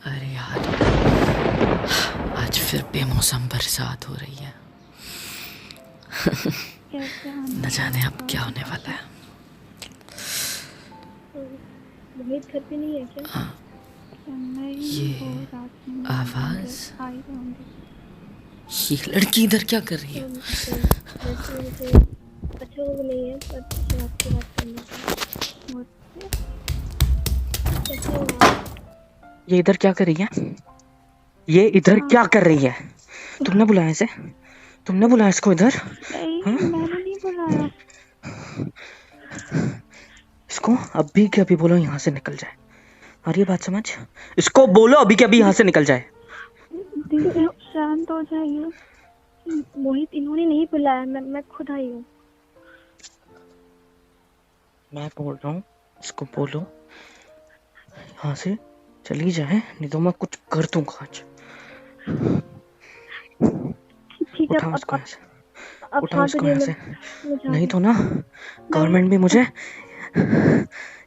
अरे यार, आज फिर बेमौसम बरसात हो रही है। कैसे आने न जाने अब वाला क्या है? होने वाला है। मोहित घर पे नहीं है क्या? नहीं, ये वो रात में होंगे, आवाज, आए होंगे। ये लड़की इधर क्या कर रही है? वैसे मुझे अच्छा वो नहीं है, पर मुझे आपसे बात करनी थी। मुझसे कैसे हो आप? ये इधर क्या कर रही है? ये इधर हाँ, क्या कर रही है? तुमने बुलाया इसे? तुमने बुलाया इसको इधर? हाँ? नहीं मैंने नहीं बुलाया। इसको अभी के अभी बोलो यहाँ से निकल जाए। आ रही है बात समझ? इसको बोलो अभी के अभी यहाँ से निकल जाए। दीदी शांत हो जाइए। मोहित इन्होंने नहीं बुलाया, मैं खुद आई हूँ। मैं बोल रहा हूँ, इसको बोलो यहाँ से चली जाए, नहीं तो मैं कुछ कर दूंगा आज। ठीक है, उठाओ इसको यहाँ से, अब उठाओ शांत हो इसको जाइए। यहाँ से, मैं जा नहीं रही तो ना हूँ। गवर्नमेंट भी मुझे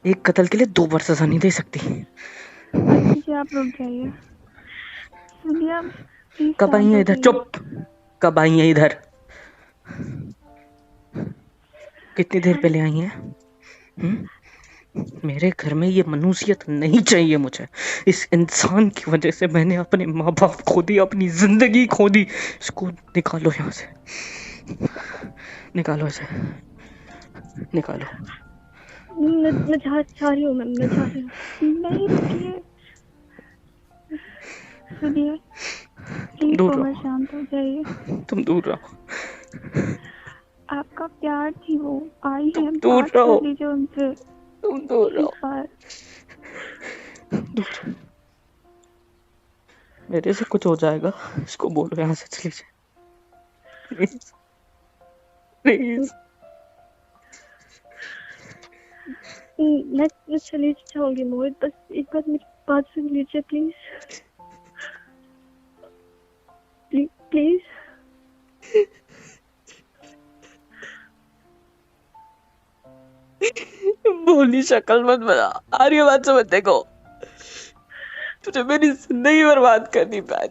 एक कत्ल के लिए 2 वर्ष सजा नहीं दे सकती। ठीक है, आप रुक जाइए। सुनिए, आप प्लीज कब आई शांत है हो इधर? जाइए। चुप! कब आई है इधर? कितनी देर पहले आई है? मेरे घर में ये मनुष्यत नहीं चाहिए मुझे। इस इंसान की वजह से मैंने अपने माँ बाप खो दी, अपनी जिंदगी खो दी। इसको निकालो यहाँ से, निकालो इसे, निकालो। मैं जा रही हूँ, मैं जा रही हूँ। नहीं, रुकिए। सुनिए, तुम प्लीज दूर कोमल रहो, शांत हो जाइए। तुम दूर रहो, आपका प्यार थी, वो आई तुम है, दूर बात रहो, कर लीजिए उनसे तुम दूर एक रहो, बार। दूर। मेरे से कुछ हो जाएगा, इसको बोलो यहाँ से चली जाए, प्लीज, प्लीज। मैं चली जाऊंगी मोहित, बस एक बार मेरी बात सुन लीजिए प्लीज। प्लीज। भोली शक्ल मत बना, आ रही है बात समझ? देखो, तुझे मेरी जिंदगी बर्बाद कर दी आज।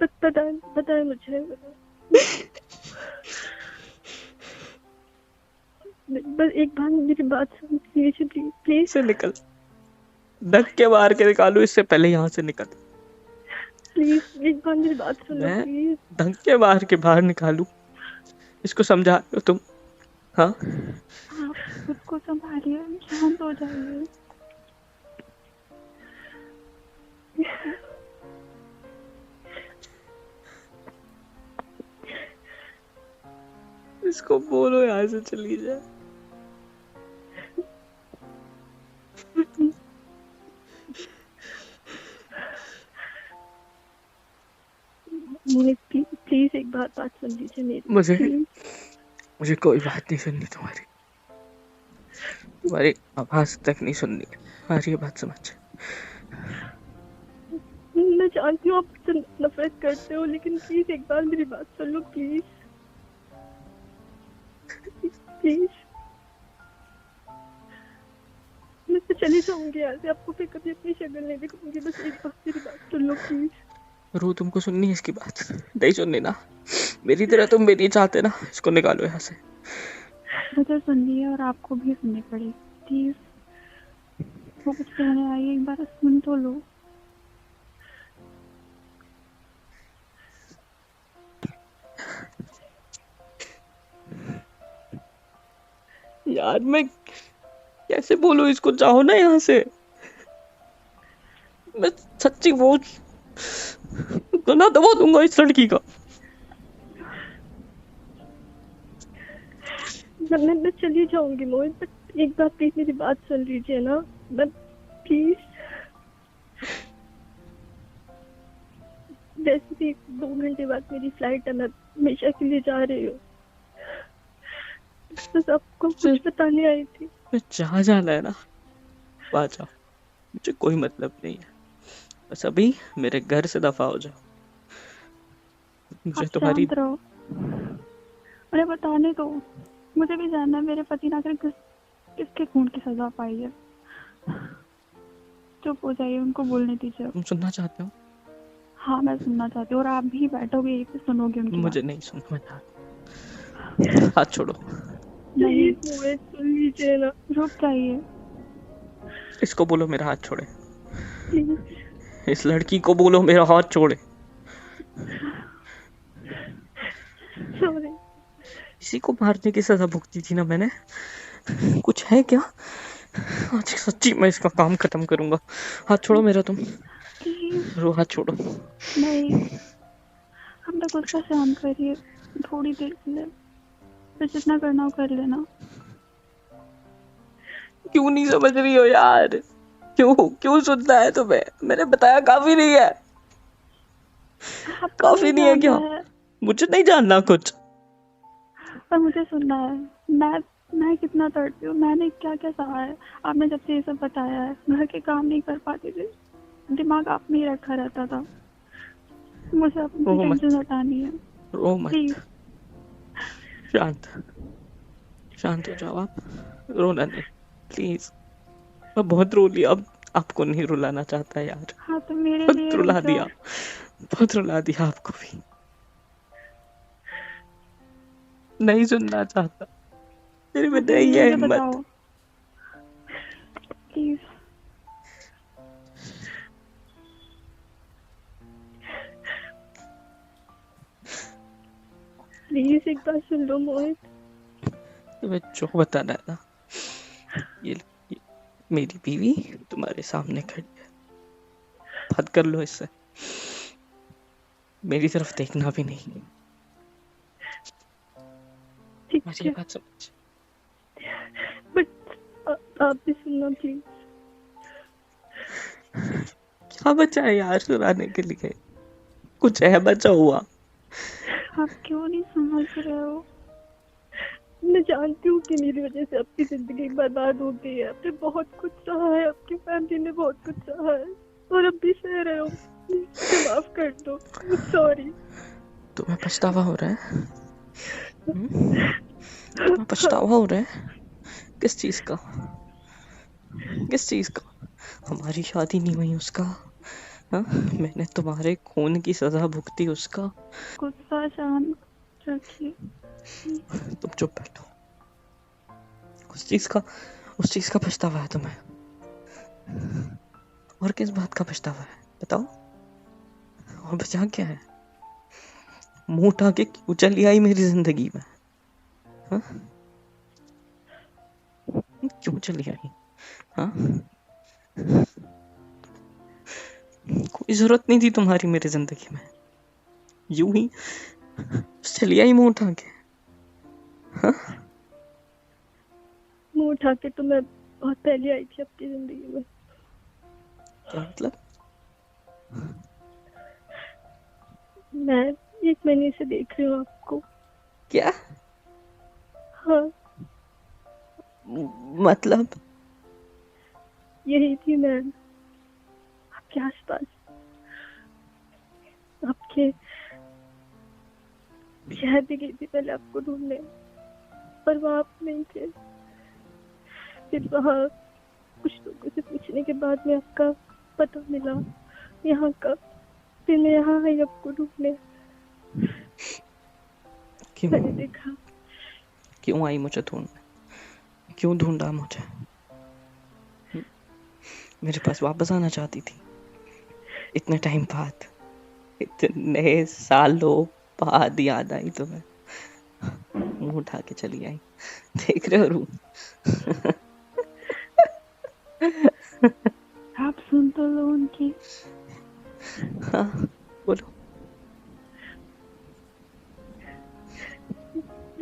बताए मुझे, बस एक बार मेरी बात सुन लीजिए प्लीज। से निकल, धक्के मार के निकालू इससे पहले यहाँ से निकल। प्लीज एक बार मेरी बात सुन लो मैं प्लीज। धक्के मार के बाहर निकालू, इसको समझा रहे हो तुम? हाँ, आप खुद को संभालिए, शांत हो जाइए। इसको बोलो यहाँ से चली जाए। मोहित प्लीज एक बार बात सुन लीजिए मेरी, मुझे प्लीज। मुझे कोई बात नहीं सुननी तुम्हारी, तुम्हारी आवाज तक नहीं सुननी। आ रही है बात समझ? मैं जानती हूँ आप मुझसे नफरत करते हो, लेकिन प्लीज एक बार मेरी बात सुन लो प्लीज। प्लीज मैं तो चली जाऊंगी यहाँ से, आपको फिर कभी अपनी शक्ल नहीं दिखाऊंगी, बस एक बार मेरी बात सुन लो प्लीज। रू, तुमको सुननी है इसकी बात? नहीं सुननी ना? मेरी तरह तुम भी नहीं चाहते ना? इसको निकालो यहाँ से। मुझे सुननी है और आपको भी सुननी पड़ेगी प्लीज। वो कुछ कहने आई है, एक बार सुन तो लो। यार मैं कैसे बोलूं इसको, जाओ ना यहाँ से। मैं सच्ची वो गला दबा दूंगा इस लड़की का। मैं चली जाऊंगी मोहित, बट एक बार प्लीज मेरी बात सुन लीजिए ना। मैं प्लीज, वैसे भी 2 घंटे बाद मेरी फ्लाइट है, मैं हमेशा के लिए जा रही हूँ। बस आपको कुछ बताने आई थी। मैं जहाँ जाना है ना वहाँ जाओ, मुझे कोई मतलब नहीं है। बस अभी मेरे घर से दफा हो जाओ। मुझे आप तुम्हारी शांत रहो, उन्हें बताने दो। मुझे भी जानना है मेरे पति ना किस किसके खून की सजा पाई है? चुप हो जाइए, उनको बोलने दीजिए। तुम सुनना चाहते हो? हाँ, मैं सुनना चाहती हूँ और आप भी बैठोगे यहीं पे सुनोगे उनकी बात। मुझे नहीं सुनना, मैं चाहता। हाथ छोड़ो। नहीं, मोहित सुन लीजिए ना, रुक जाइए इसको बोलो मेरा हाथ छोड़े। प्लीज। इस लड़की को बोलो मेरा हाथ छोड़े। सॉरी। इसी को मारने की सजा भुगती थी ना मैंने। कुछ है क्या? आज सच्ची मैं इसका काम खत्म करूंगा। हाथ छोड़ो मेरा तुम। प्लीज। रो, हाथ छोड़ो। नहीं, अपना गुस्सा शांत करिए थोड़ी देर के लिए, फिर जितना करना हो कर लेना। क्यों नहीं समझ रही हो यार? क्यों क्यों सुनना है तुम्हें? मैंने बताया काफी नहीं है। आपको काफी नहीं नहीं है जानना क्या? है मुझे नहीं जानना कुछ। पर मुझे सुनना है। मैं कितना तड़पी हूँ, मैंने क्या क्या सहा है। आपने जब से ये सब बताया है, घर के काम नहीं कर पाती थी, दिमाग आप में ही रखा रहता था। मुझे अपनी रो मत, टेंशन हटानी है। रो मत। प्लीज। शांत शांत हो जाओ आप। रोना नहीं, प्लीज। मैं बहुत रो लिया, अब आपको नहीं रुलाना चाहता यार। हाँ, तो मेरे बहुत लिए रो रुला जाओ। दिया, बहुत रुला दिया आपको भी। नहीं सुनना चाहता, मेरे में हाँ, फिर नहीं है मुझे हिम्मत। बताओ प्लीज। प्लीज एक बार सुन लो मोहित। तुम्हें जो बताना है ना, ये मेरी बीवी तुम्हारे सामने खड़ी है, बात कर लो इससे। मेरी तरफ देखना भी नहीं। ठीक मेरी है, बात समझ। बट आप भी सुनना प्लीज। क्या बचा है यार सुनाने के लिए? कुछ है बचा हुआ? आप क्यों नहीं समझ रहे हो? मैं जानती हूँ कि मेरी वजह से आपकी जिंदगी बर्बाद हो गई है। आपने बहुत कुछ सहा है, आपकी फैमिली ने बहुत कुछ सहा है और अब भी सह रहे हो। मुझे माफ कर दो, सॉरी। तुम्हें पछतावा हो रहा है? तुम्हें पछतावा हो रहा है? किस चीज का? किस चीज का? हमारी शादी नहीं हुई उसका? हाँ, मैंने तुम्हारे खून की सजा भुगती उसका? गुस्सा शांत रखिए। तुम चुप बैठो। उस चीज का पछतावा है तुम्हें? और किस बात का पछतावा है बताओ? और बचा क्या है? मुंह उठा के क्यों चली आई मेरी जिंदगी में? हाँ? क्यों चली आई? हाँ? कोई जरूरत नहीं थी तुम्हारी मेरी जिंदगी में, यूं ही चली आई मुंह उठा के। हाँ? मुंह उठा के तो मैं बहुत पहले आई थी आपकी जिंदगी में। क्या मतलब? मैं 1 महीने से देख रही हूँ आपको। क्या हाँ, मतलब? यही थी मैं आपके आसपास, आपके शहर भी गई थी पहले आपको ढूंढने, पर वहाँ आप नहीं थे। फिर वहाँ कुछ लोगों से पूछने के बाद में आपका पता मिला यहाँ का। फिर मैं यहाँ आई आपको ढूंढने। क्यों? मैंने देखा। क्यों आई मुझे ढूंढने? क्यों ढूंढा मुझे? मेरे पास वापस आना चाहती थी? इतने टाइम बाद, इतने सालों बाद याद आई तुम्हें? मुंह उठा के चली आई। देख रहे हो रूम? आप सुन तो लो उनकी। हाँ, बोलो।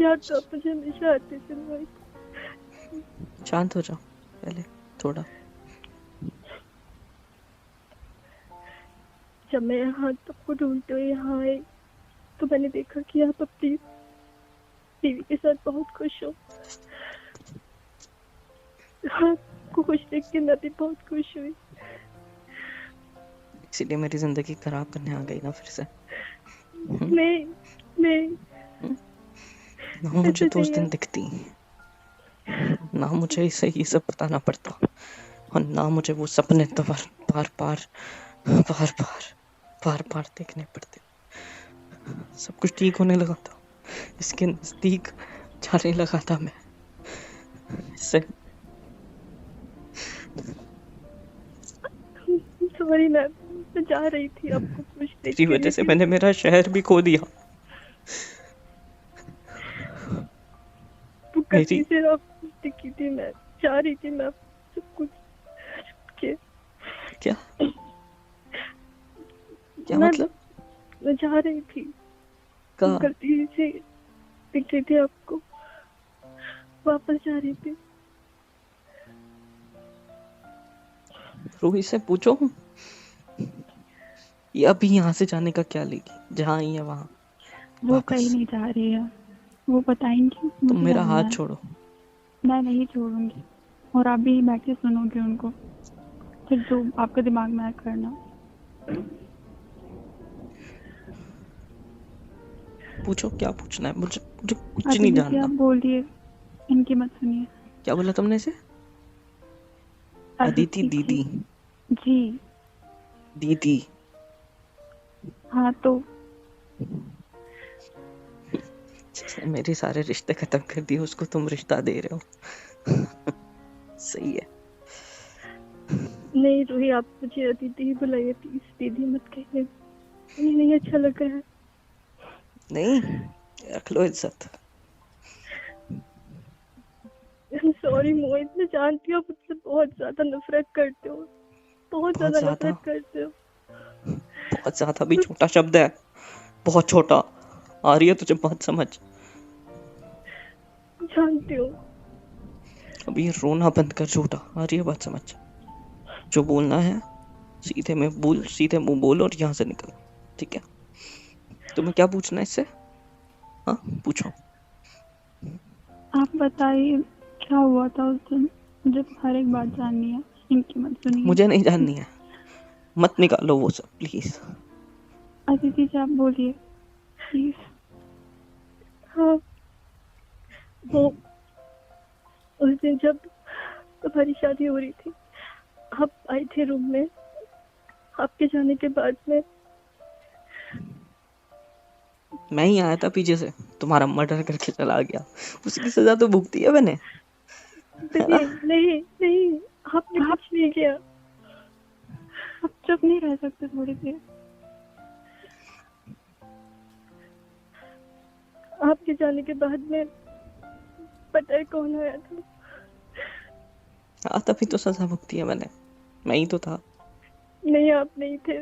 याद तो आप मुझे हमेशा आते थे मोहित। शांत हो जाओ पहले थोड़ा। जब मैं यहाँ आपको ढूंढते हुए यहाँ आई तो मैंने देखा कि आप अपनी बीवी के साथ बहुत खुश हो। आपको खुश देख के मैं भी बहुत खुश हुई। इसीलिए मेरी जिंदगी खराब करने आ गई ना फिर से? नहीं, ना मुझे तो उस नहीं दिन है। दिखती, ना मुझे इसे ये सब बताना पड़ता, और ना मुझे वो सपने तो बार बार बार बार बार बार देखने पड़ते। सब कुछ ठीक होने लगा था, इसके नजदीक जाने लगा था मैं। इससे सॉरी मैम, मैं जा रही थी आपको पूछने तेरी के वजह लिए से कि मैंने मेरा शहर भी खो दिया। वो मेरी गलती से आप पूछने की थी, मैं जा रही थी, मैं सब कुछ के क्या क्या मैं मतलब मैं जा रही थी, का गलती से दिख रही थी आपको, वापस जा रही थी। रोहित से पूछो ये अभी यहाँ से जाने का क्या लेगी, जहाँ आई है वहां वो कहीं वापस। नहीं जा रही है, वो बताएंगी, तुम मुझे मेरा जानना हाथ है। छोड़ो। मैं नहीं छोड़ूंगी, और आप भी बैठ के सुनोगे उनको, फिर जो आपके दिमाग में आए करना। पूछो क्या पूछना है, मुझे मुझे कुछ नहीं अदिति जी आप जानना। बोलिए, इनकी मत सुनिए। क्या बोला तुमने इसे? अदिति अदिति जी। दीदी? जी। दीदी? हाँ तो जिसने मेरे सारे रिश्ते खत्म कर दिए उसको तुम रिश्ता दे रहे हो। सही है। नहीं रूही, आप मुझे अदिति ही बुलाइए प्लीज, दीदी मत कहिए, मुझे नहीं अच्छा लग रहा है। नहीं, रख लो इज्जत। सॉरी मोहित, मैं जानती हूँ आप मुझसे बहुत ज्यादा नफरत करते हो, बहुत बहुत ज्यादा ज्यादा? नफरत करते हो। बहुत ज्यादा भी छोटा शब्द है, बहुत छोटा। आ रही है तुझे बात समझ? जानती हूँ। अभी ये रोना बंद कर, झूठा। आ रही है बात समझ? जो बोलना है सीधे में बोल, सीधे मुंह बोल और यहाँ से निकल, ठीक है? तुम्हें क्या पूछना है इससे? हाँ पूछो। आप बताइए क्या हुआ था उस दिन, मुझे तो हर एक बात जाननी है, इनकी मत सुनिए। मुझे नहीं जाननी है, मत निकालो वो सब प्लीज। अदिति जी आप बोलिए प्लीज। हाँ, वो उस दिन जब तुम्हारी शादी हो रही थी, आप आई थे रूम में, आपके जाने के बाद में मैं ही आया था पीछे से, तुम्हारा मर्डर करके चला गया। उसकी सजा तो भुगती है मैंने, है ना? नहीं नहीं नहीं, आपने कुछ नहीं किया। आप चुप नहीं रह सकते थोड़ी देर? आपके जाने के बाद में पता है कौन आया था? हाँ तभी तो सजा भुगती है मैंने, मैं ही तो था। नहीं आप नहीं थे,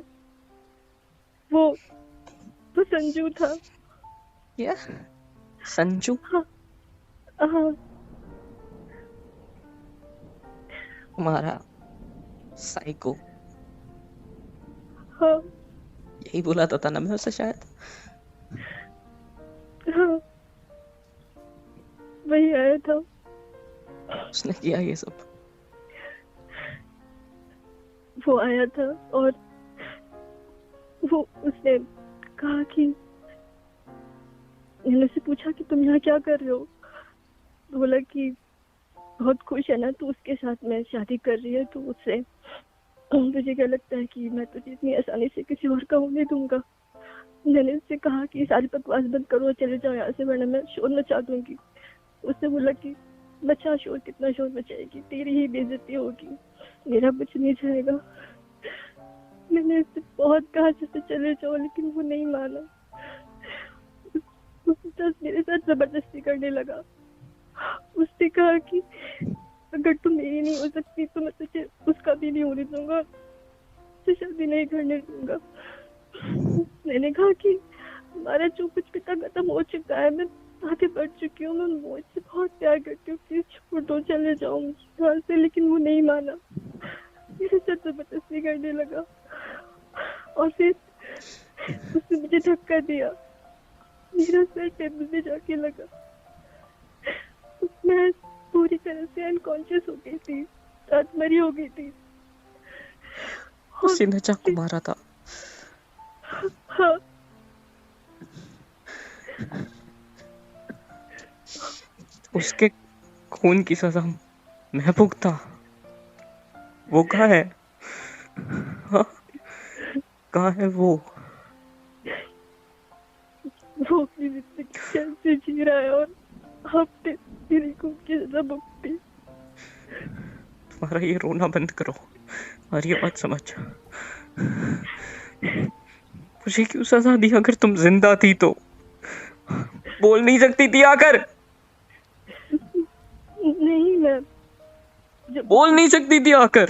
वो संजू था। क्या? संजू? हाँ हाँ। तुम्हारा साइको? हाँ यही बोला था ना मैं उसे शायद। हाँ, वही आया था। उसने किया ये सब? वो आया था और वो उसने कहा कि, मैंने उससे पूछा कि तुम यहाँ क्या कर रहे हो, तो बोला कि बहुत खुश है ना तो उसके साथ में शादी कर रही है, तो उससे तुझे क्या लगता है कि मैं तुझे इतनी आसानी से किसी और का होने दूंगा। मैंने उससे कहा कि सारी बकवास बंद करो और चले जाओ यहाँ से, वरना मैं शोर मचा दूंगी। उसने बोला कि बच्चा शोर, कितना शोर मचाएगी, तेरी ही बेइज्जती होगी, मेरा कुछ नहीं जाएगा। मैंने उससे बहुत कहा जैसे चले जाओ, लेकिन वो नहीं माना। उसने मेरे साथ जबरदस्ती करने लगा। उसने कहा कि अगर तू मेरी नहीं हो सकती तो मैं तुझे उसका भी नहीं होने दूंगा, तुझे शादी नहीं करने दूंगा। मैंने कहा कि हमारा जो कुछ पिता खत्म हो चुका है, मैं आगे बढ़ चुकी हूँ, मैं मोहित से बहुत प्यार करती हूँ, प्लीज छोड़ दो, चले जाओ घर से। लेकिन वो नहीं माना, मेरे साथ जबरदस्ती करने लगा और फिर उसने मुझे धक्का दिया, मेरा सर टेबल पे जाके लगा। मैं पूरी तरह से अनकॉन्शियस हो गई थी, मरी हो गई थी। उसी ने चाकू मारा था? हाँ। उसके खून की सजा मैं भुगता? वो कहाँ है? हाँ, कहाँ है वो? वो अपनी जिंदगी चैन से जी रहा है और आपने मेरी खून की सजा भुगती। तुम्हारा ये रोना बंद करो और ये बात समझ, मुझे क्यों सजा दी? अगर तुम जिंदा थी तो बोल नहीं सकती थी आकर? नहीं, मैं जब बोल नहीं सकती थी आकर?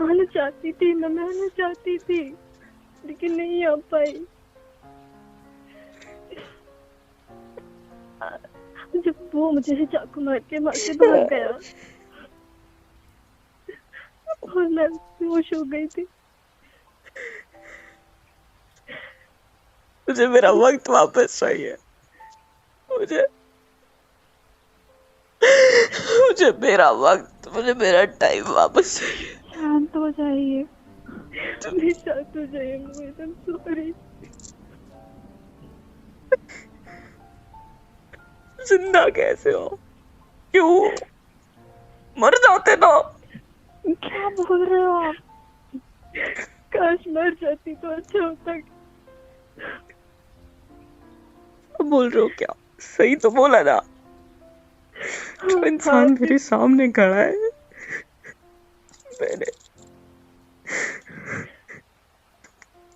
आना चाहती थी, मैं आना चाहती थी लेकिन नहीं आ पाई। जब वो मुझे चाकू मार के वहां से भाग गया और मैं बेहोश हो गई थी। मुझे मेरा वक्त वापस चाहिए। मुझे मुझे मेरा वक्त, मुझे मेरा टाइम वापस चाहिए। शांत हो जाइए, प्लीज शांत हो जाइए मोहित, आई एम सॉरी। जिंदा कैसे हो? क्यों? मर जाते ना। क्या बोल रहे हो आप? काश मर जाती तो अच्छा होता। बोल रहे हो क्या? सही तो बोला ना। जो इंसान मेरे सामने खड़ा है, मैंने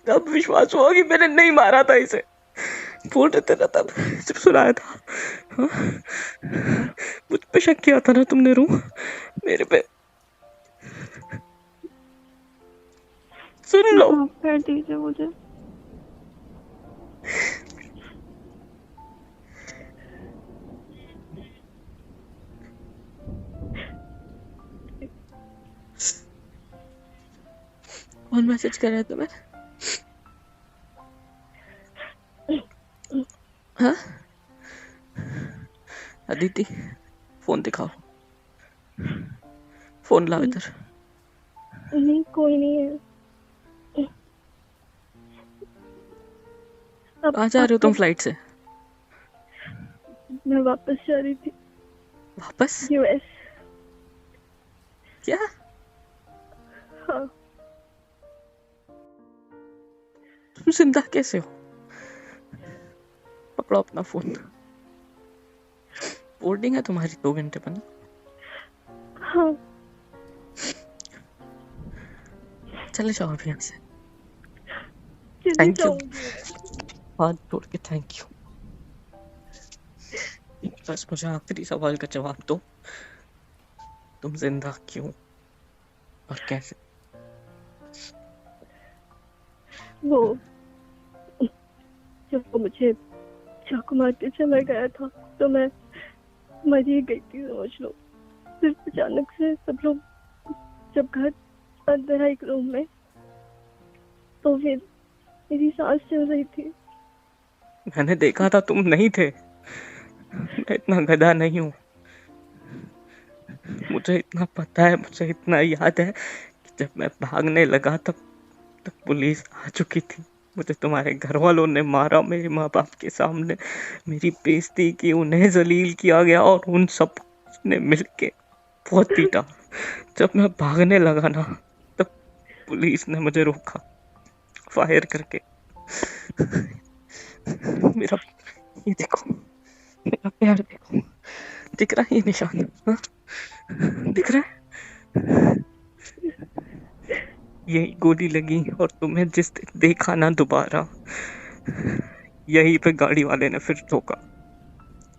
तब विश्वास हुआ कि मैंने नहीं मारा था इसे। बोल रहे थे ना तब जब सुनाया था, हाँ? मुझ पे शक किया था ना तुमने रू, मेरे पे। सुन लो, कर दीजिए मुझे। कौन मैसेज कर रहा है तुम्हें? हाँ अदिति, फोन दिखाओ, फोन लाओ इधर। नहीं, कोई नहीं है। कहाँ जा रहे हो तुम फ्लाइट से? मैं वापस जा रही थी। वापस? यूएस। क्या? हाँ। तुम जिंदा कैसे हो? पकड़ो अपना फोन। बोर्डिंग है तुम्हारी 2 घंटे पर ना? हाँ। चले जाओ अभी यहाँ से। चली थैंक यू, जाऊंगी। हाथ जोड़ के थैंक यू। बस मुझे आखिरी सवाल का जवाब दो, तुम जिंदा क्यों और कैसे? वो जब वो मुझे चाकू मार के चला गया था तो मैं मर ही गई थी, समझ लो। फिर अचानक से सब लोग जब घर अंदर आए एक रूम में तो फिर मेरी सांस चल रही थी। मैंने देखा था तुम नहीं थे। मैं इतना गधा नहीं हूँ। मुझे इतना पता है, मुझे इतना याद है कि जब मैं भागने लगा तब पुलिस आ चुकी थी। मुझे तुम्हारे घर वालों ने मारा, मेरे माँ बाप के सामने मेरी बेइज्जती की, उन्हें जलील किया गया और उन सब ने मिलके बहुत पीटा। जब मैं भागने लगा ना तब पुलिस ने मुझे रोका फायर करके। मेरा ये देखो, मेरा पैर देखो, दिख रहा है ये निशान? हाँ? दिख रहा है? यही गोली लगी और तुम्हें जिस दिन देखा ना दोबारा, यहीं पे गाड़ी वाले ने फिर ठोका,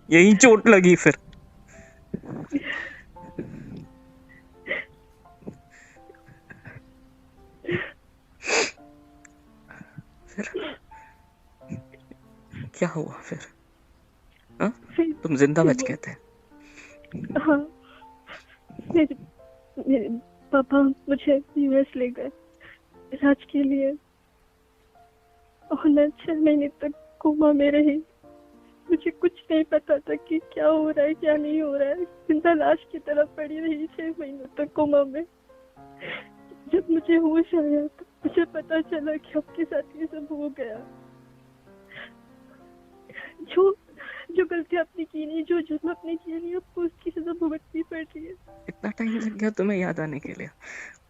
यही चोट लगी। फिर क्या हुआ फिर? हाँ? तुम जिंदा बच गए थे। हाँ, मेरे पापा मुझे यूएस ले गए इलाज के लिए और मैं 6 महीने तक कोमा में रही। मुझे कुछ नहीं पता था कि क्या हो रहा है क्या नहीं हो रहा है। जिंदा लाश की तरह पड़ी रही 6 महीनों तक कोमा में। जब मुझे होश आया तो मुझे पता चला कि आपके साथ ये सब हो गया। जो जो गलती आपने की नहीं, जो जुर्म आपने किया नहीं, आपको उसकी सजा भुगतनी पड़ रही है। इतना टाइम लग गया तुम्हें याद आने के लिए?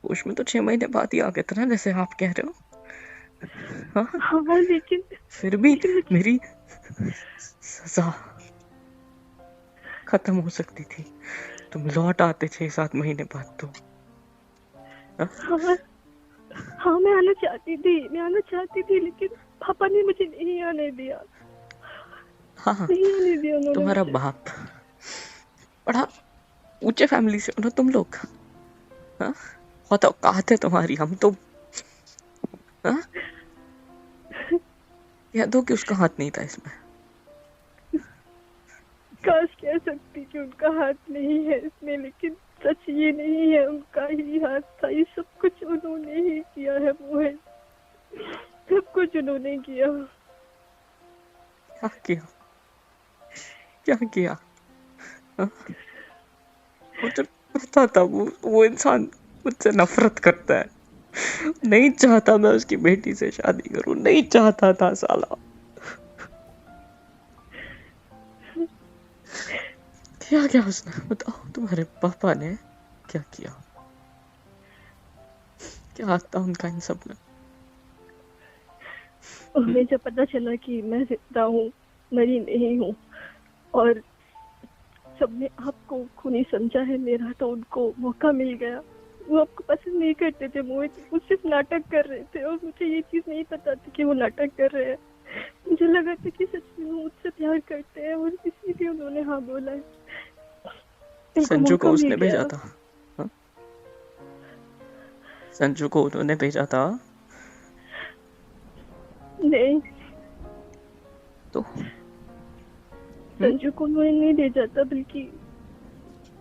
होश में तो 6 महीने बाद ही आ गए थे ना, जैसे आप कह रहे हो। हाँ, हाँ लेकिन फिर भी मुझे मेरी सजा खत्म हो सकती थी। तुम लौट आते 6-7 महीने बाद तो। हाँ? हाँ हाँ, मैं आना चाहती थी, लेकिन पापा ने मुझे नहीं आने दिया। हाँ, नहीं आने दिया उन्होंने तुम्हारा मुझे। बाप बड़ा ऊंचे फैमिली से हो ना तुम लोग। हाँ, बहुत औकात है तुम्हारी, हम तो। हाँ, कह दो कि उसका हाथ नहीं था इसमें। काश कह सकती कि उनका हाथ नहीं है इसमें, लेकिन सच ये नहीं है, उनका ही हाथ था। ये सब कुछ उन्होंने ही किया है मोहित, सब कुछ उन्होंने किया। क्या किया? क्या किया? हाँ? मुझे पता था वो इंसान मुझसे नफरत करता है। नहीं चाहता मैं उसकी बेटी से शादी करूं, नहीं चाहता था साला। किया क्या उसने? बताओ, तुम्हारे पापा ने क्या किया? क्या हाथ था उनका इन सब में? उन्हें जब पता चला कि मैं जिंदा हूँ, मरी नहीं हूँ, और सबने आपको खूनी समझा है मेरा, तो उनको मौका मिल गया। वो आपको पसंद नहीं करते थे मोहित, वो सिर्फ नाटक कर रहे थे, और मुझे ये चीज नहीं पता थी कि वो नाटक कर रहे हैं। मुझे लगा था कि सच में वो मुझसे प्यार करते हैं, और इसीलिए उन्होंने हाँ बोला है। उनको संजू को मौका मिल उसने गया। भेजा था? हाँ? संजू को उन्होंने भेजा था? नहीं, तो संजू को उन्होंने नहीं भेजा था, बल्कि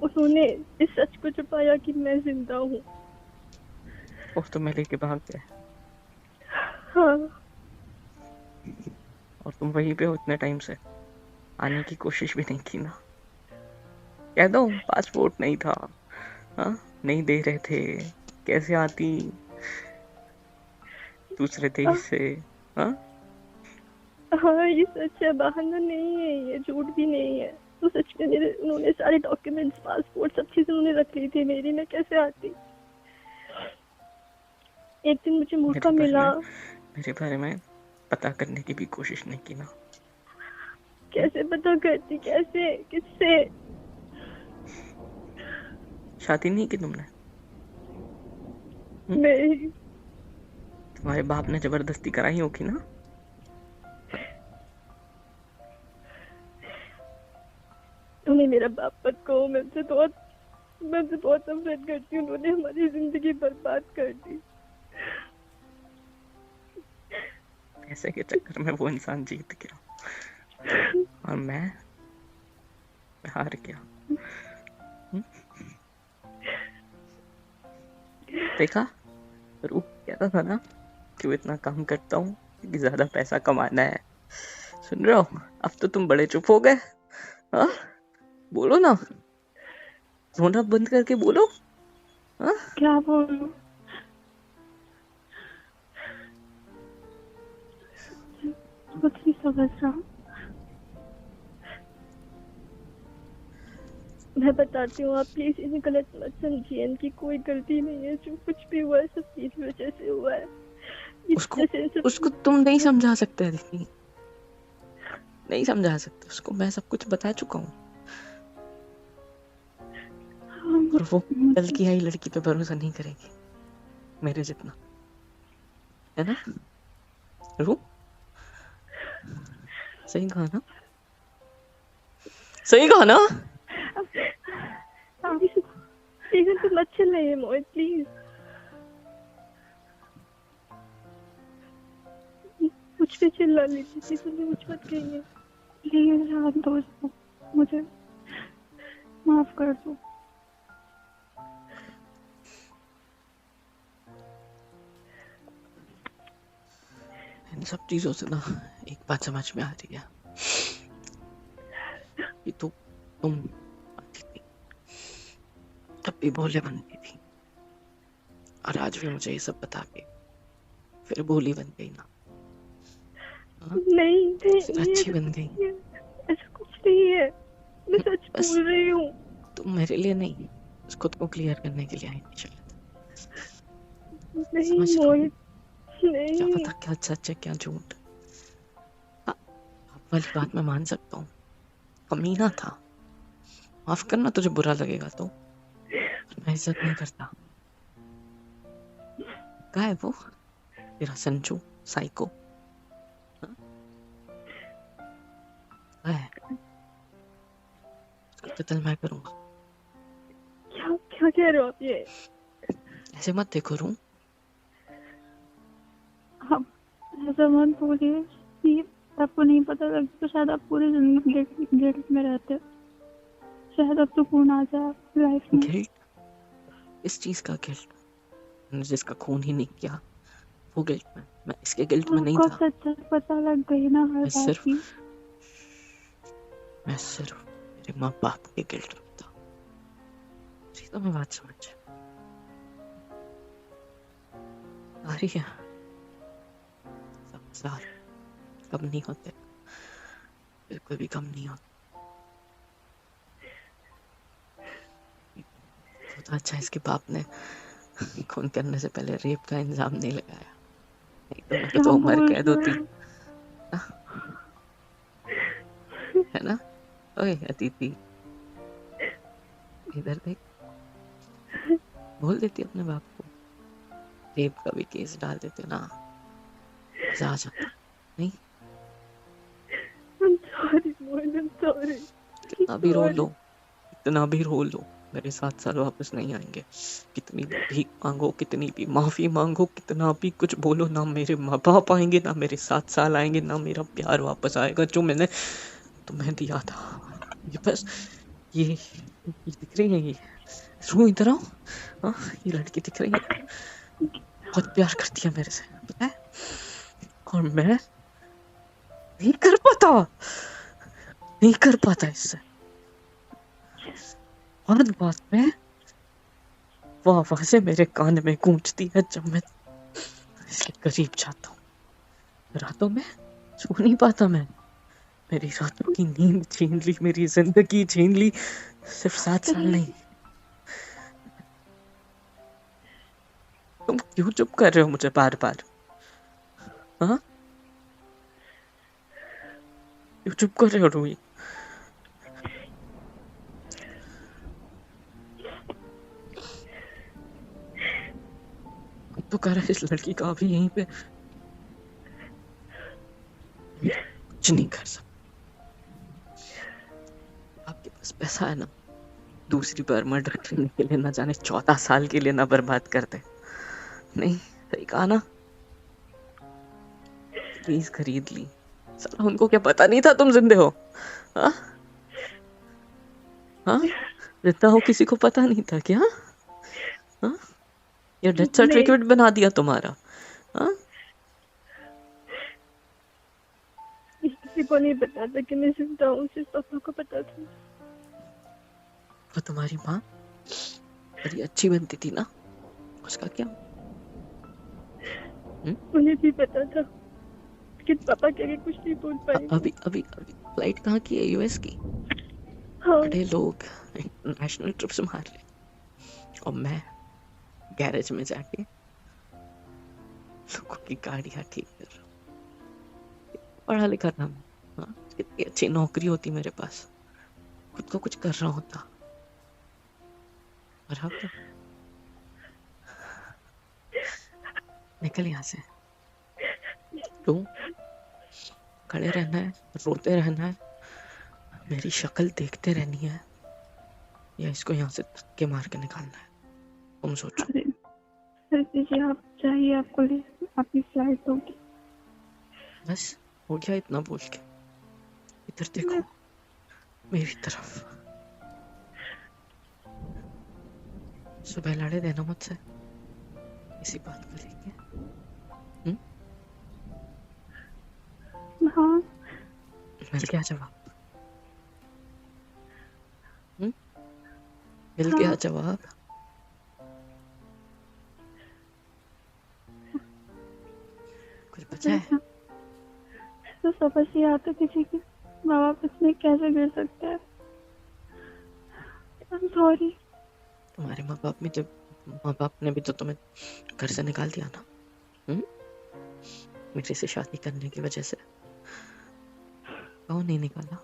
उन्होंने इस सच को छुपाया कि मैं जिंदा हूँ। और तुम्हें लेके भाग गए? हाँ। और तुम वहीं पे हो इतने टाइम से, आने की कोशिश भी नहीं की ना? कह दो पासपोर्ट नहीं था। हाँ, नहीं दे रहे थे, कैसे आती दूसरे देश से? हाँ, हाँ, ये सच है, बहाना नहीं है, ये झूठ भी नहीं है। तो सच में मेरे उन्होंने सारे डॉक्यूमेंट्स, पासपोर्ट, सब चीजें उन्होंने रख ली थी मेरी। मैं कैसे आती? एक दिन मुझे मौका मिला। मेरे बारे में पता करने की भी कोशिश नहीं की ना? कैसे पता करती? कैसे? किससे? शादी नहीं की तुमने? नहीं। तुम्हारे बाप ने जबरदस्ती कराई होगी ना? तुम्हें मेरा बाप मत कहो, मैं उनसे बहुत नफरत करती हूँ। उन्होंने हमारी जिंदगी बर्बाद कर दी। पैसे के चक्कर में वो इंसान जीत गया और मैं हार गया। देखा, रूप कहता था ना कि वो इतना काम करता हूँ कि ज्यादा पैसा कमाना है। सुन रहे हो? अब तो तुम बड़े चुप हो गए। हाँ, बोलो ना, रोना बंद करके बोलो। हाँ, क्या बोलूं? कुछ नहीं समझ रहा। मैं बताती हूँ, आप प्लीज इन्हें गलत मत समझिए। इनकी कोई गलती नहीं है, जो कुछ भी हुआ है सब मेरी वजह से हुआ है। उसको तुम नहीं समझा सकते दीदी, नहीं समझा सकते उसको। मैं सब कुछ बता चुका हूँ। और वो कल की आई लड़की पे भरोसा नहीं करेगी मेरे जितना, है ना? रू, सही कहा ना? सही कहा ना? सीजन तो मत चिल्लाइए मोहित, प्लीज। कुछ भी चिल्ला लीजिए, सीजन में कुछ मत कहिए प्लीज। आप दोस्तों, मुझे माफ कर दो। इन सब चीजों से ना एक बात समझ में आ रही है कि तुम तब भी भोले बनती थी, और आज भी मुझे ये सब बता के फिर भोली बन गई ना? नहीं, फिर अच्छी बन गई। ऐसा कुछ नहीं है, मैं सच बस बोल रही हूँ। तुम मेरे लिए नहीं, बस खुद को क्लियर करने के लिए आई थी शायद। नहीं समझ रहा हूँ, मोहित, क्या नहीं। पता क्या सच है क्या झूठ। हाँ, पाप वाली बात मैं मान सकता हूँ, कमीना था, माफ करना, तुझे बुरा लगेगा तो, पर मैं इज्जत नहीं करता। कहाँ है वो तेरा संजू साइको? हाँ? कहाँ है? उसका कत्ल मैं करूंगा। क्या क्या कह रहे हो आप ये? ऐसे मत देखो रूम। आप ऐसा मत बोलिए, ये आपको नहीं पता लगता तो शायद आप पूरी जिंदगी गिल्ट में रहते, शायद अब सुकून आ जाए आपकी लाइफ में। गिल्ट? इस चीज का गिल्ट? मैंने जिसका खून ही नहीं किया वो गिल्ट में? मैं इसके गिल्ट में नहीं आपको था। सच्चाई पता लग गई ना हर मैं बात सिर्फ की। मैं सिर्फ मेरे माँ बाप के गिल्ट में था। जी तो मैं बात समझ आ रही है। संसार कम नहीं होते, बिल्कुल भी कम नहीं होते। तो अच्छा इसके बाप ने खून करने से पहले रेप का इल्जाम नहीं लगाया, नहीं तो मेरे को क्या तो उम्र बोल कैद रहे होती। हो? है ना? ओए अदिति, इधर देख, बोल देती अपने बाप को, रेप का भी केस डाल देते ना, मजा आ जाता। नहीं, I'm sorry Mohit, I'm sorry, कितना भी रो लो, sorry। कितना भी रो लो, मेरे 7 साल वापस नहीं आएंगे। कितनी भी भीख मांगो, कितनी भी माफी मांगो, कितना भी कुछ बोलो, ना मेरे माँ बाप आएंगे, ना मेरे 7 साल आएंगे, ना मेरा प्यार वापस आएगा जो मैंने तुम्हें दिया था। ये बस ये दिख रही है, ये रू इधर आओ। हाँ, ये लड़की दिख रही है, बहुत प्यार करती है मेरे से, पता है, और मैं नहीं कर पाता, नहीं कर पाता इससे। हर बात में वो आवाजें मेरे कान में गूंजती है जब मैं इसके करीब जाता हूँ। रातों में सो नहीं पाता मैं, मेरी रातों की नींद छीन ली, मेरी जिंदगी छीन ली। सिर्फ 7 साल नहीं। तुम क्यों चुप कर रहे हो मुझे बार बार? हाँ, क्यों चुप कर रहे हो रूही? तो कर रहा है इस लड़की का अभी यहीं पे, कुछ नहीं कर सकता। आपके पास पैसा है ना, दूसरी बार मर्डर करने के लिए ना जाने 14 साल के लिए ना बर्बाद कर दे। नहीं, सही कहा ना, प्लीज खरीद ली। साला उनको क्या पता नहीं था तुम जिंदे हो? हाँ, हाँ, जिंदा हो किसी को पता नहीं था क्या? हाँ, ये डेथ नहीं, सर्टिफिकेट बना दिया तुम्हारा? हाँ, किसी को नहीं पता था कि मैं जिंदा हूँ, सिर्फ पापा को पता था। वो तुम्हारी माँ बड़ी अच्छी बनती थी ना, उसका क्या? उन्हें भी पता था, लेकिन पापा के आगे कुछ नहीं बोल पाएंगे। अभी अभी अभी फ्लाइट कहाँ की है? यूएस की? हाँ। बड़े लोग इंटरनेशनल ट्रिप्स मार ले, और मैं गैरेज में जाके लोगों की गाड़ियां ठीक कर रहा हूँ। पढ़ा लिखा था मैं, हाँ, कितनी अच्छी नौकरी होती मेरे पास, खुद को कुछ कर रहा होता। और अब निकल यहाँ से। क्यों खड़े रहना है, रोते रहना है, मेरी शक्ल देखते रहनी है, या इसको यहाँ से धक्के मार के निकालना है? तुम सोचो। अरे सर दीजिए, आप चाहिए, आपको ले, आपकी फ्लाइट होगी। बस हो गया इतना बोल के? इधर देखो, मेरी तरफ। सुबह लड़े देना मुझसे इसी बात को लेके। हाँ। मिल गया जवाब? मिल गया हाँ। जवाब? कुछ बचा है? तो समझ नहीं आता किसी की। माँ बाप इसमें कैसे गिर सकते हैं? I am sorry. तुम्हारे माँ बाप ने भी तो तुम्हें घर से निकाल दिया ना। मेरे से शादी करने की वजह से। कौन नहीं निकाला?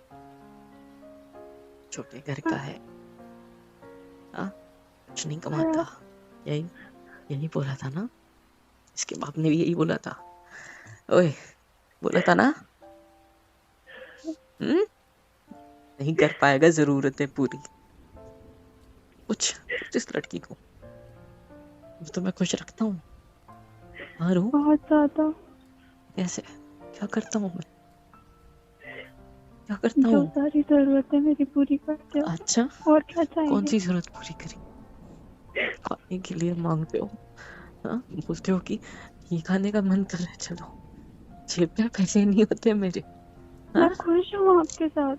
छोटे घर का है, कुछ नहीं कमाता। यही बोला था ना, इसके बाप ने भी यही बोला था। ओए, बोला था ना। नहीं कर पाएगा जरूरतें पूरी। कुछ इस लड़की को तो मैं खुश रखता हूँ। बहुत ज्यादा। कैसे? क्या करता हूँ मैं? क्या करता जो हूँ? सारी जरूरतें मेरी पूरी करते हो। अच्छा, और क्या चाहिए? कौन सी जरूरत पूरी करी? खाने के लिए मांगते हो, बोलते हो कि ये खाने का मन कर रहा है, चलो। जेब में पैसे नहीं होते मेरे। मैं खुश हूँ आपके साथ,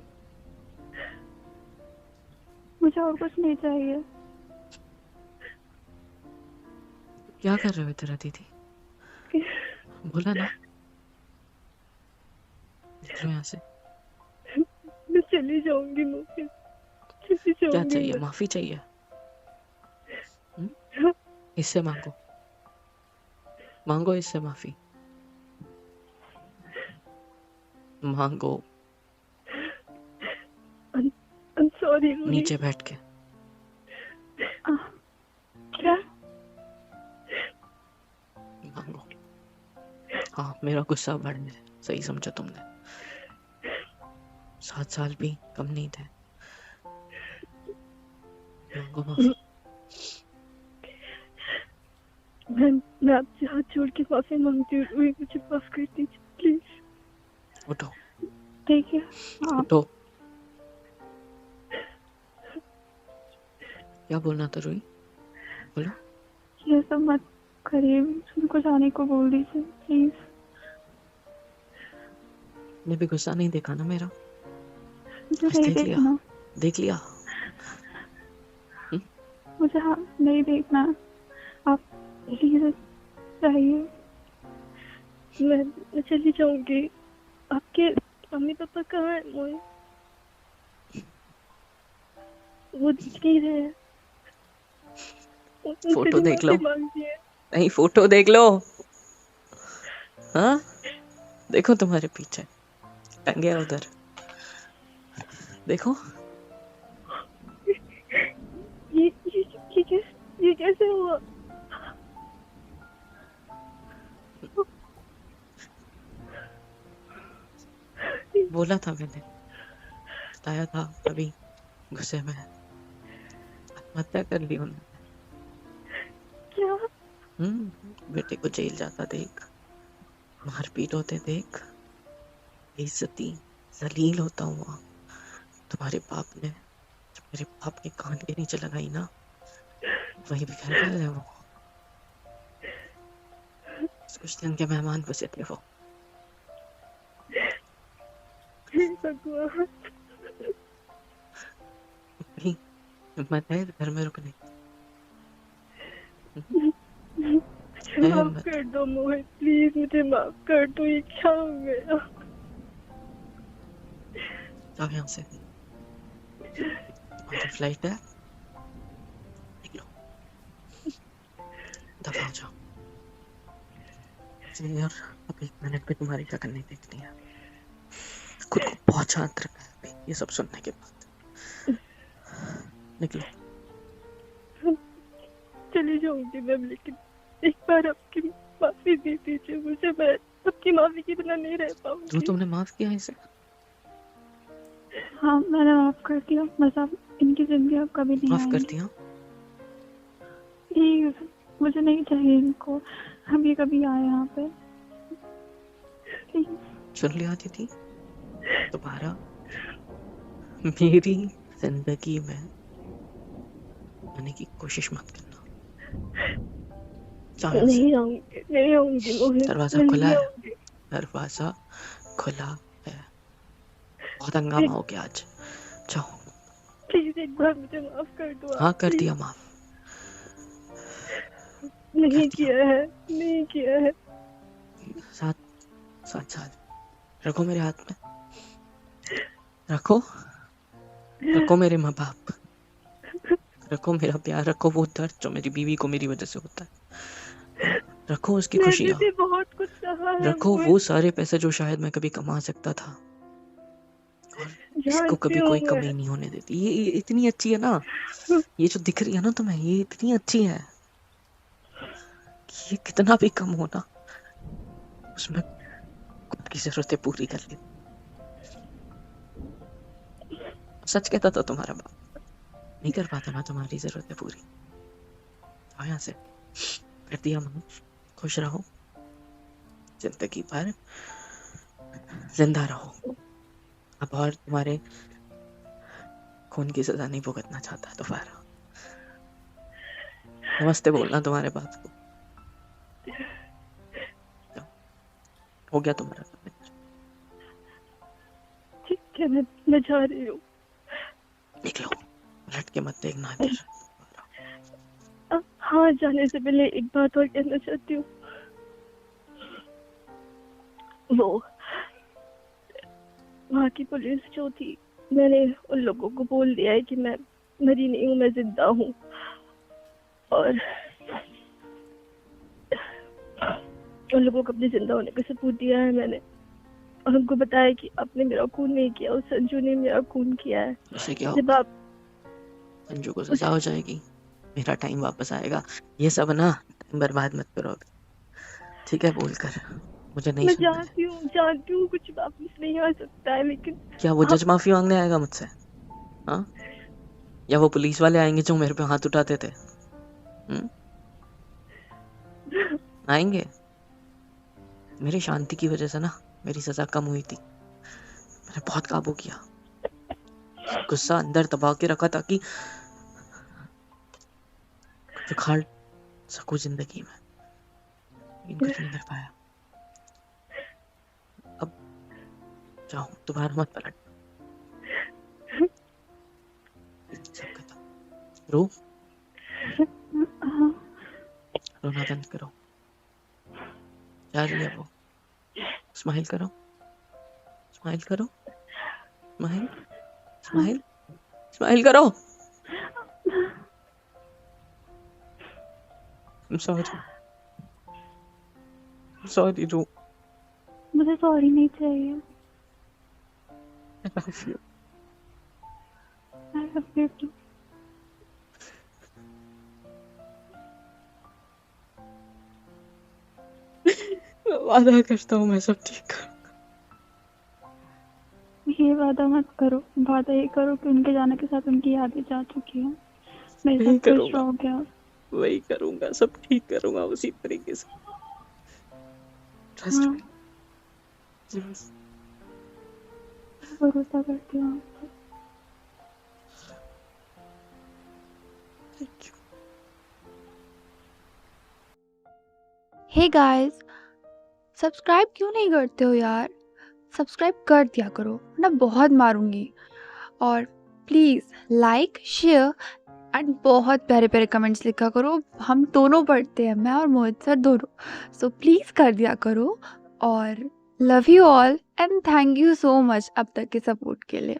मुझे और कुछ नहीं चाहिए। क्या कर रहे हो इधर दीदी? बोला ना, निकलो यहाँ से। मैं चली जाऊंगी मुझे, चली क्या जाऊंगी चाहिए? मैं। माफी चाहिए? इससे मांगो इससे माफी मांगो। I'm sorry, नीचे बैठ के। क्या? मांगो। हाँ, मेरा गुस्सा बढ़ने दे। सही समझा तुमने। 7 साल भी कम नहीं थे। मांगो माफी। मैं आपसे हाथ जोड़ के माफी मांगती हूँ, मुझे माफ कर दीजिए प्लीज। उठो, देखिए उठो। क्या बोलना था रूही? बोलो। ये सब मत करिए, उनको जाने को बोल दीजिए प्लीज। ने भी गुस्सा नहीं देखा ना मेरा? मुझे नहीं देखना। देख लिया। मुझे नहीं देखना, आप प्लीज चाहिए। मैं चली जाऊंगी। आपके मम्मी पापा कहाँ है? वो दिख नहीं रहे। फोटो देख लो। है। नहीं, फोटो देख लो। हाँ, देखो तुम्हारे पीछे टंगे उधर, देखो। ये कैसे हुआ? बोला था मैंने, बताया था अभी गुस्से में आत्महत्या कर ली उन्होंने। क्या? बेटे को जेल जाता देख, मारपीट होते देख, बेइज्जती, जलील होता हुआ। तुम्हारे बाप ने, जब मेरे बाप के कान के नीचे लगाई ना, वही बिखर गया है वो। कुछ दिन के मेहमान बसे थे वो। हिम्मत है घर में रुकने? माफ कर दो मोहित, प्लीज मुझे माफ कर दो। ये क्या हो गया? जाओ यहाँ से। तुम्हारी फ्लाइट है, निकलो, दफा हो जाओ। यार, अब 1 मिनट भी तुम्हारी शक्ल नहीं देखनी है। खुद को बहुत शांत रखा है अभी, ये सब सुनने के बाद। निकलो। चली जाऊंगी मैं, लेकिन एक बार आपकी माफी दे दीजिए मुझे। मैं सबकी माफी के बिना नहीं रह पाऊंगी। जो तुमने माफ किया इसे? हाँ, मैंने माफ कर दिया। मतलब इनकी जिंदगी अब कभी नहीं माफ कर आएगी। दिया? प्लीज, मुझे नहीं चाहिए इनको। हम ये कभी आए यहाँ पे, प्लीज। सुन लिया दीदी, दोबारा मेरी जिंदगी में आने की कोशिश मत करना। नहीं आऊंगी मोहित। दरवाजा खुला है, दरवाजा खुला है। बहुत हंगामा हो गया आज, जाओ। प्लीज एक बार मुझे माफ कर दो। हाँ, कर दिया माफ। नहीं किया है। 7 साल रखो मेरे हाथ में। रखो, रखो मेरे माँ बाप, रखो मेरा प्यार, रखो वो दर्द जो मेरी बीवी को मेरी वजह से होता है, रखो उसकी मैंने खुशियाँ, भी बहुत कुछ सहा है, रखो वो सारे पैसे जो शायद मैं कभी कमा सकता था, और इसको जानती कभी हूँ कोई मैं। कमी नहीं होने देती। ये इतनी अच्छी है ना, ये जो दिख रही है ना तुम्हें, ये इतनी अच्छी है कि ये कितना भी कम हो ना, उसमें खुद की जरूरतें पूरी कर ले। सच कहता था तुम्हारा बाप, नहीं कर पाता मैं तुम्हारी जरूरतें पूरी। आओ यहाँ से, कर दिया माफ, खुश रहो, जिंदगी भर जिंदा रहो। अब और तुम्हारे खून की सजा नहीं भुगतना चाहता दोबारा। नमस्ते बोलना तुम्हारे बाप को। हो गया तुम्हारा काम। ठीक है, मैं जा रही हूँ। निकलो, लट के मत देखना इधर। हाँ, जाने से पहले एक बात और कहना चाहती हूँ। वो वहाँ की पुलिस जो थी, मैंने उन लोगों को बोल दिया है कि मैं मरी नहीं हूँ, मैं जिंदा हूँ। और उन लोगों को अपने जिंदा होने का सबूत दिया है मैंने, और उनको बताया कि आपने मेरा खून नहीं किया, उस संजू ने मेरा खून किया है। उससे क्या जब होगा? आप संजू को सजा हो जाएगी, मेरा टाइम वापस आएगा। ये सब ना बर्बाद मत करो अभी, ठीक है? बोलकर मुझे नहीं मैं सुनना है। जानती हूँ कुछ वापस नहीं आ सकता है, लेकिन क्या वो जज माफी मांगने आएगा मुझसे? हाँ, या वो पुलिस वाले आएंगे जो मेरे पे हाथ उठाते थे? आएंगे? मेरी शांति की वजह से ना मेरी सजा कम हुई थी। मैंने बहुत काबू किया, गुस्सा अंदर दबा के रखा ताकि कुछ उखाड़ सकूं जिंदगी में, लेकिन कुछ नहीं कर पाया। अब जाओ, दोबारा मत पलट। सब खत्म। रो, रोना बंद करो। जा रही है वो, स्माइल करो, स्माइल करो, स्माइल, स्माइल, स्माइल करो। I'm sorry, I'm sorry रो। मुझे सॉरी नहीं चाहिए। I love you। I love you too। वादा करता हूँ मैं सब ठीक करूँ। ये वादा मत करो, वादा ये करो कि उनके जाने के साथ उनकी यादें जा चुकी हैं, मेरे वही साथ खुश करूँगा, रहोगे आप। वही करूँगा, सब ठीक करूँगा उसी तरीके से। ट्रस्ट हाँ, मी, बस। भरोसा करती हूँ आप पर। Thank you। Hey guys, subscribe क्यों नहीं करते हो यार? सब्सक्राइब कर दिया करो, वरना बहुत मारूंगी। और प्लीज़ लाइक, शेयर एंड बहुत प्यारे प्यारे कमेंट्स लिखा करो। हम दोनों पढ़ते हैं, मैं और मोहित सर दोनों। सो प्लीज़ कर दिया करो। और love you all and thank you so much अब तक के सपोर्ट के लिए।